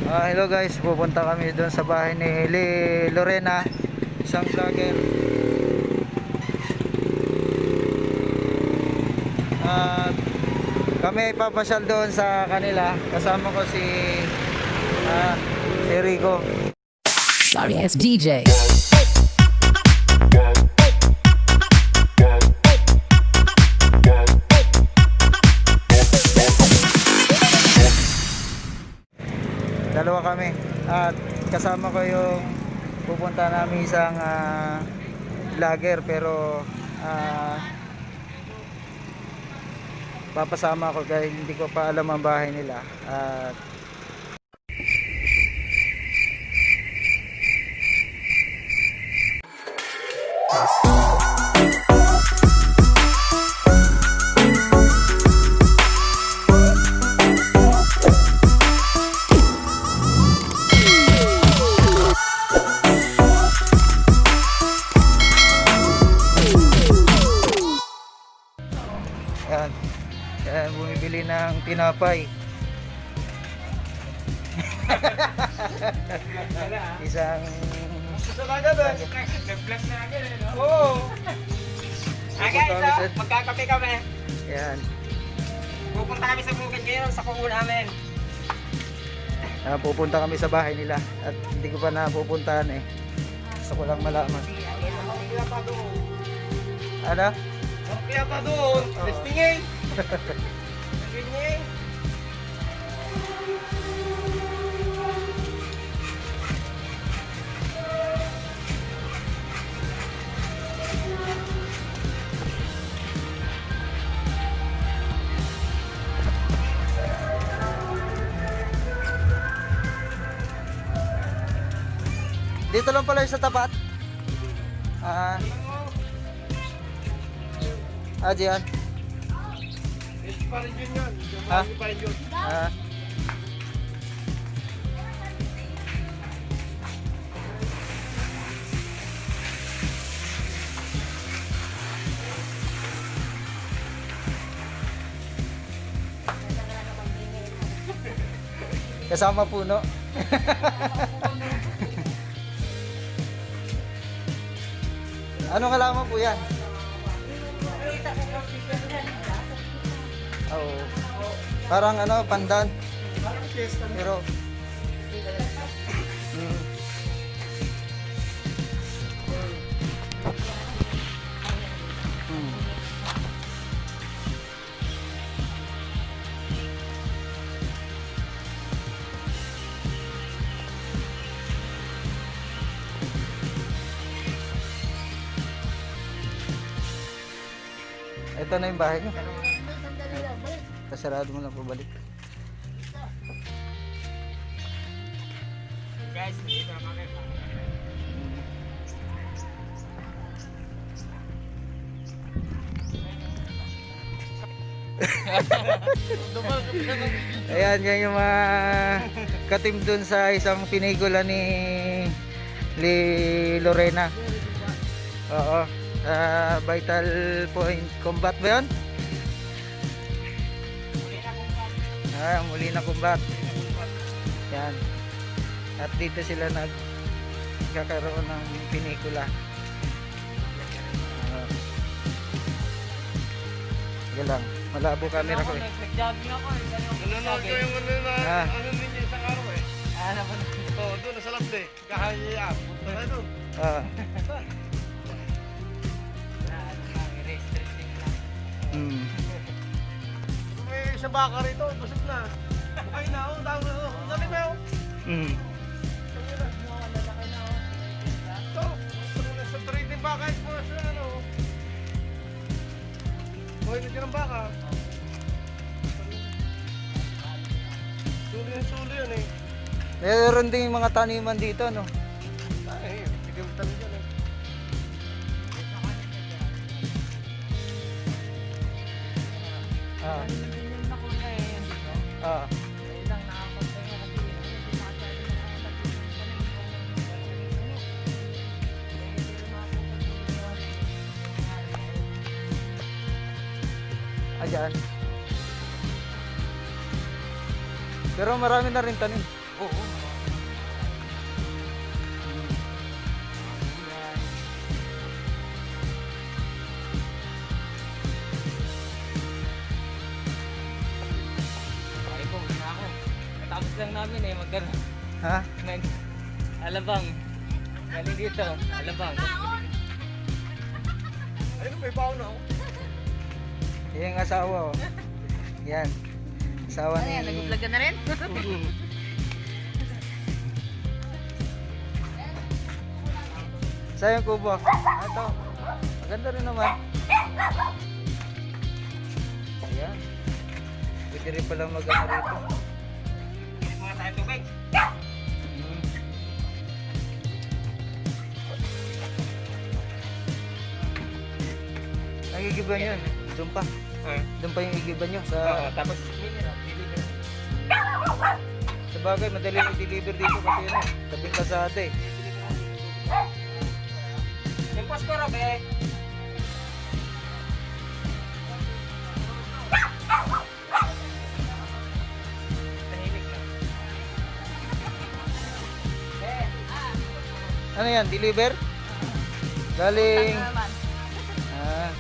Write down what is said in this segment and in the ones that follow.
Hello guys, pupunta kami doon sa bahay ni Lorena, isang vlogger. At kami papasyal doon sa kanila. Kasama ko si Rico. Sorry, it's DJ. Dalawa kami at kasama ko yung pupunta namin isang vlogger, pero papasama ko dahil hindi ko pa alam ang bahay nila. At yan, bumibili ng tinapay. Isang Susumaga ba? Nag-vlog na agad eh, no? Oo. Guys, magkakape kami. yan. Pupunta kami sa bukid ngayon, sa kuko namin. Pupunta kami sa bahay nila at hindi ko pa napupuntahan eh. Gusto ko lang malaman. Kaya pa doon. Ano? Kaya pa doon. Testingin. Testingin. Dito lang pala yung sa tapat. Diyan. Ito pa rin yun yun. Ha? Pa rin yun. Kasama puno. Anong halaman po yan? Oo. Parang ano, pandan. Pero ito na yung bahay nyo. Pasarado mo lang po balik. Guys, dito na kami. Ayan, yan yung mga katim dun sa isang pinigula ni Lorena. Oo. Vital Point Combat ba yun? Muli na combat. Yan. At dito sila nagkakaroon ng pinikula. Sige lang. Malabo camera ko eh. Nag-jogging ako eh. Nanonood ko yung ano ninyo isang araw eh. Ano ba? Oo, doon nasa labde. Kahaya. Punta na doon. May isang baka rito, busog na. Bukay na ako, tawag na ako. Dali ba ako? Ito, sa trading baka, ito na siya ano. Buhay na dyan ang baka. Sulo yan eh. Meron din yung mga taniman dito, no? Ay, sige mo tayo dyan eh. Ayan. Pero marami na rin tanim. Oo. Kakabos lang namin eh, magkano. Ha? Alabang. Galing dito, alabang. Ayun, may baon na ako. Yan yung asawa oh. Yan. Asawa ni... Nag-vlog ka na rin? Saan yung kubo? Ito. Maganda rin naman. Ayan. Pwede rin palang mag-ano rito. Hindi mo na tayo tubig. Hmm. Nagigiban yun. Doon pa. Doon pa yung igiban nyo. Sa, Tapos, deliver. sa bagay, madali i-deliver dito kasi yun eh. Tabing kasada eh. Yung Pasko ro, be. Tahimik na. Ano yan? Deliver? Galing... Ah.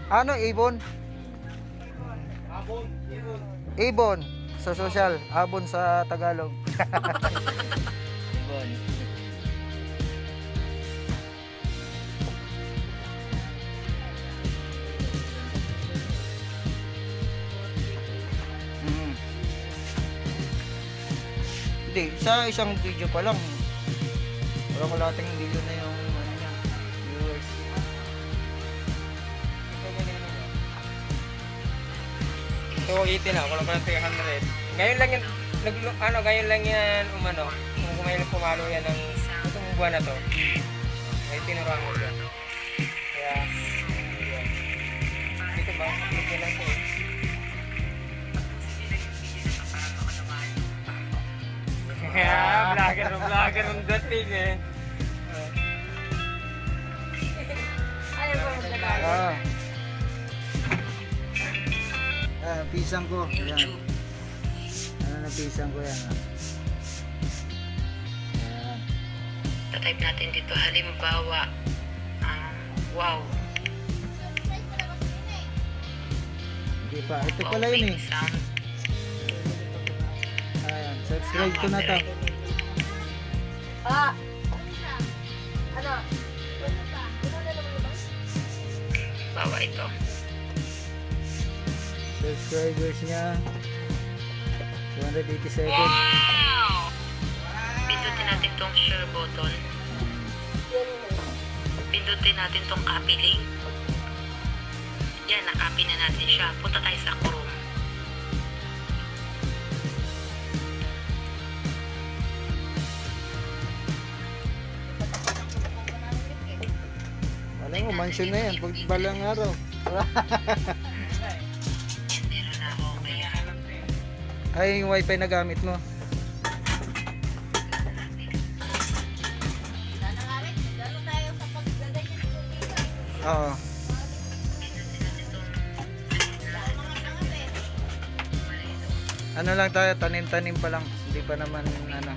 Ano, Ibon? Abon. Ibon sa social, Abon sa Tagalog. Bon. Mm. Hindi, sa isang video pa lang. Walang kalating video na yung ano niya, viewers. So, itin ako lang pala 300. Ngayon lang yan, ngayon lang yan kung kumain pumalo yan ng itong buwan na to. May tinuruan ko dyan. Kaya, yun. Dito ba? Dito lang to eh. Kaya, vlogger ng dating eh. Ah. Ah, pisang ko. Ayan. Ano na pisang ko yan? Ah. Ayan. Tatype natin dito, halimbawa, wow. Hindi pa. Ito pala yun eh. Ayan. Subscribe ko na to. Bawa ito. Subscribers niya 287. Pindutin natin tong share button. Pindutin natin tong copy link. Yan, na-copy na natin siya. Punta tayo sa Chrome. Alam mo, mansion na yan. Pag balang araw. Yan, meron na ako. Kaya, Ay, yung wifi na gamit mo. Oo. Ano lang tayo, tanim-tanim pa lang. Hindi pa naman ano.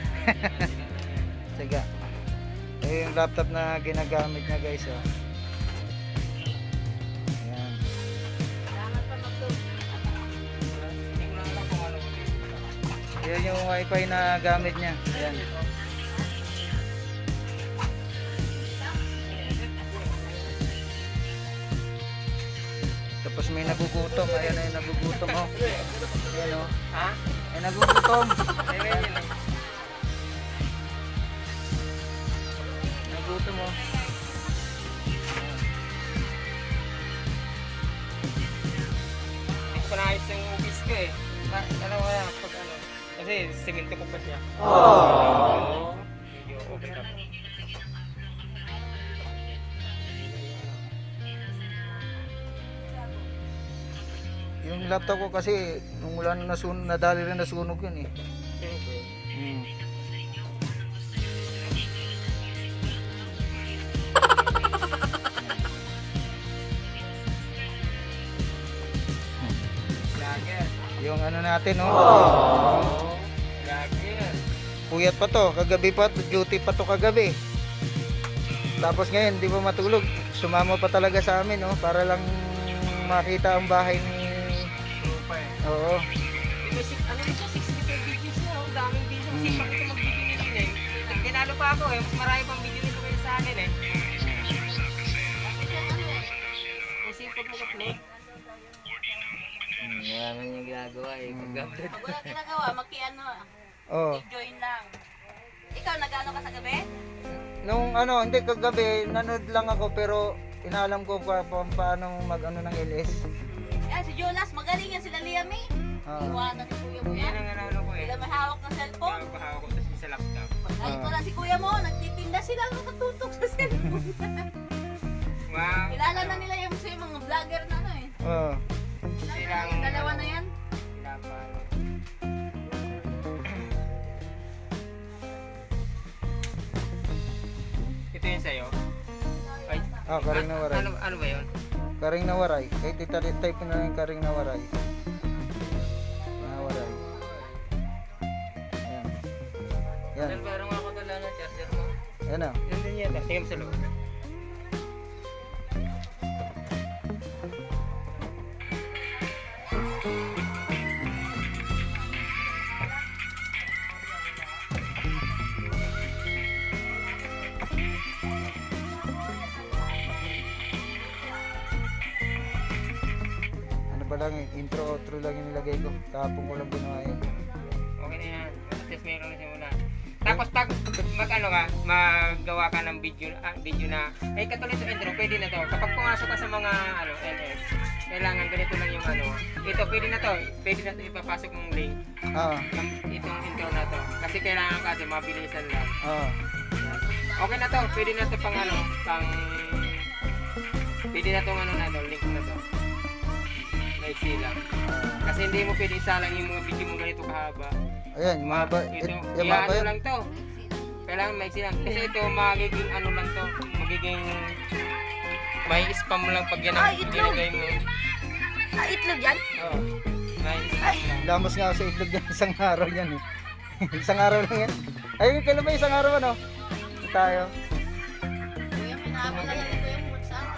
Sige. Eh, yung laptop na ginagamit niya guys. Oh. Ayan. Yan yung wifi na gamit niya. Ayan. Tapos may nagugutom. Ayan na yung nagugutom. Oh. Ayan oh. Ha? Ay nagugutom. Ayan yun. Nagugutom oh. Hindi ko pa naayos yung ubis ko eh. Ano kaya pag ano. Kasi semento ko pa siya. Medyo okay pa. Yung laptop ko kasi nung wala na nasunog, nadali rin nasunog yun eh. Hmm. Vlogger. Yung ano natin no. Vlogger. puyat pa to. Kagabi pa, duty pa to kagabi. Tapos ngayon, di pa matulog. Sumama pa talaga sa amin, oh, para lang makita ang bahay ni... Oo. Ano ito, 65 videos na, ang daming video. Kasi pag ito mag-video nila eh. Tinalo pa ako eh, mas marami pang video nito kayo sa akin eh. Kasi pag mag-upload. Maraming yung ginagawa eh. Pag-upload. Pag wala ginagawa, maki-ano, Oh. join lang. Ikaw, nag-ano ka sa gabi? Nung ano, hindi kagabi, nanood lang ako pero inaalam ko paano mag-ano ng LS. Yan, si Jonas, magaling yan sila Liam eh. Ah. Iwanan si kuya mo Yan yan. ang ano ko eh. Sila may hawak ng cellphone. Pagpahawak ko kasi sa laptop. Ay, ko na si kuya mo, nagtitinda sila nakatutok sa cellphone. Wow. Kilala na nila yung sa mga vlogger na ano eh. Oh. Silang... Dalawa na yan. Pinapalo. Ito yun sa'yo? Ay, Karing na waray. ano ba yun? Karing na waray. Kahit type na yung karing na waray. Na waray. Yan. Yan. Saan parang ako dala ng charger mo? Yan na. Yan din yata. Tingnan mo sa loob. Ano ba lang intro, outro lang yung nilagay ko. Kahapon ko lang ginawa yun. Okay na yan. At least meron na simula. Tapos pag mag-ano ka, maggawa ka ng video na, eh katulad sa intro, pwede na to. Kapag pumasok ka sa mga ano, LS, kailangan ganito lang yung ano. Ito, pwede na to ipapasok mong link. Itong intro na to. Kasi kailangan kasi mabilisan lang. Okay na to, pwede na to pang ano, pwede na tong ano na to, link na to. Maiksi lang. Kasi hindi mo pwede isalang yung mga video mo ganito kahaba. Ayan, mahaba. Ito, Yung mahaba ano yun. lang to. Kailangan maiksi lang. Kasi ito magiging ano lang to. Magiging may spam lang pag yan ang ginagay mo. Itlog yan? Oo. May spam lang. Lamos nga ako sa itlog yan. Isang araw yan eh. Isang araw lang yan. Ayun, kailan ba isang araw ano? Tayo. Kuya, pinahaba na lang ito yung WhatsApp.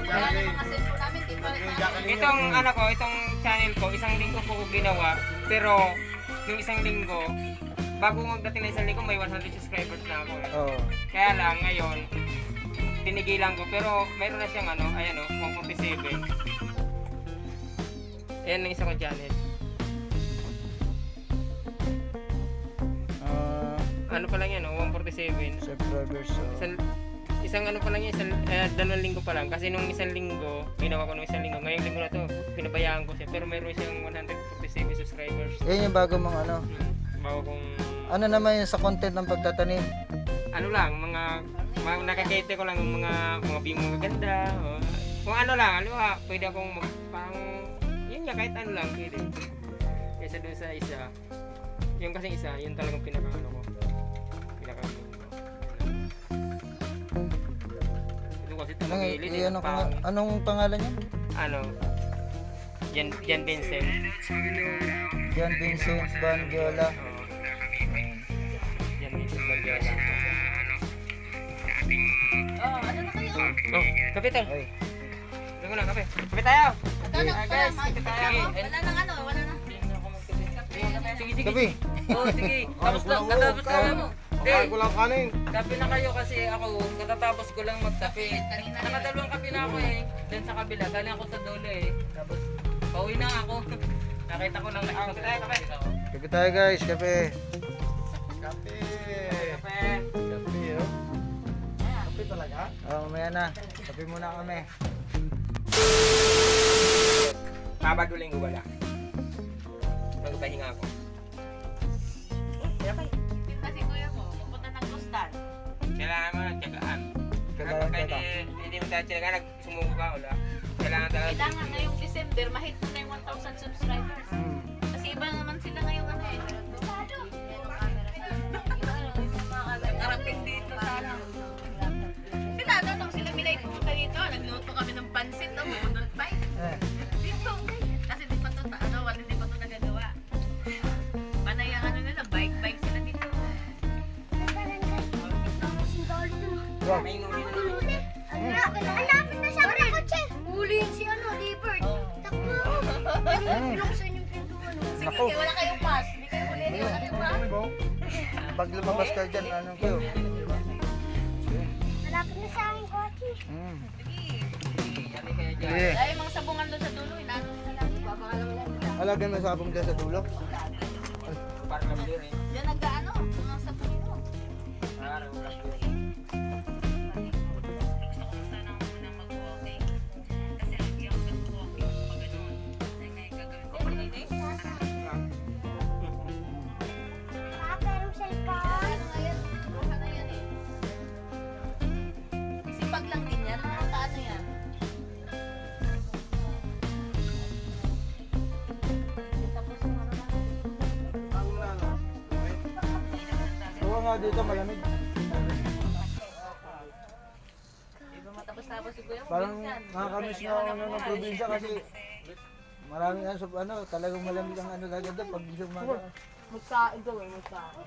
Kaya ng mga cellphone namin, di pa Itong ano ko, itong channel ko, isang linggo ko ginawa. Pero yung isang linggo, bago magdating na isang linggo, may 100 subscribers na ako eh. Oo. Kaya lang ngayon, tinigilan ko. Pero meron na siyang ano, ayan o, 147. Ayan ang isa kong channel. Ano pa lang yan, 147. Subscribers. Isang ano pa lang yan, dalawang linggo pa lang. Kasi nung isang linggo, ginawa ko nung isang linggo. Ngayong linggo na to, pinabayaan ko siya. Pero meron siyang 147 subscribers. Yan yung bago mong ano. Bago kong, Ano naman yung sa content ng pagtatanim? ano lang, mga nakakete ko lang yung mga view mo maganda. O, kung ano lang, ano ba, pwede akong parang, yun nga, kahit ano lang, pwede. Kaysa doon sa isa. Yung kasing isa, yun talagang pinaka-ano ko. Ito kasi ito mag-ilit eh. Anong pangalan niya? Ano? Jan Vincent. Jan Vincent Bandiola. Oo. Jan Vincent Bandiola. Oh, ano na kayo? Oh, kape tayo. Ay. Ito na, kape. Kape tayo! Magkano Ah, ka guys, lang? kape tayo. Wala nang ano, wala na. Sige, sige. Gabi. Oo, sige. Tapos lang, katapos lang mo. Kakain ko lang kanin. Kape na kayo kasi ako, katatapos ko lang magkape. Nakadalawang kape na ako eh. Doon sa kabila, galing ako sa dulo eh. Tapos, pauwi na ako. Nakita ko lang Kape tayo, kape. Kape tayo guys, kape. Kape. Kape. Kape, oh. Kape talaga? Mamaya na. Kape muna kami. Sabado linggo wala. Magpahinga ako. Kita si kuya mo, pupunta ng Kustan. Kailangan mo nagtyagaan. Kailangan Kapag ka. hindi mo tayo tyagaan, sumuko ka, wala. Kailangan talaga. Kailangan ngayong December, mahit na yung 1,000 subscribers. Kasi iba naman sila ngayong ano eh. Karapin dito sana. Sinanong sila, minay pumunta dito. Nagluto kami ng pansit. Budol pa eh. Dito. May nuli na naman. Hanapin na siya ng kotse. Huliin si Libert. Takbo. Pinuksan yung pintuan. Nako, Wala kayong pass. Hindi kayo huliin. Wala kayong pass. pag lumabas ka dyan, ano kayo? Hanapin na sa akin kotse. Yari kaya dyan. Sige. Ay, mga sabungan doon sa dulo. Inaano na lang. Babangalan mo lang. Alagyan mo sabong dyan sa dulo. Parang nablir eh. Diyan nagkaano. Mga sabungan mo. Parang nablir. Gusto ko sana muna mag-walking. Kasi lagi ako nag-walking pag ganun. Ay, ngayon gagawin ko. Pero cellphone. Ano ngayon? Ano na yan eh. Sipag lang din yan. Ano yan? Huwag nga dito, malamig. Di ba matapos-tapos si Kuya? Parang nakakamiss na ako ng probinsya kasi maraming ano, talagang malamig ang ano agad doon pag umaga. Magkain daw eh, magkain.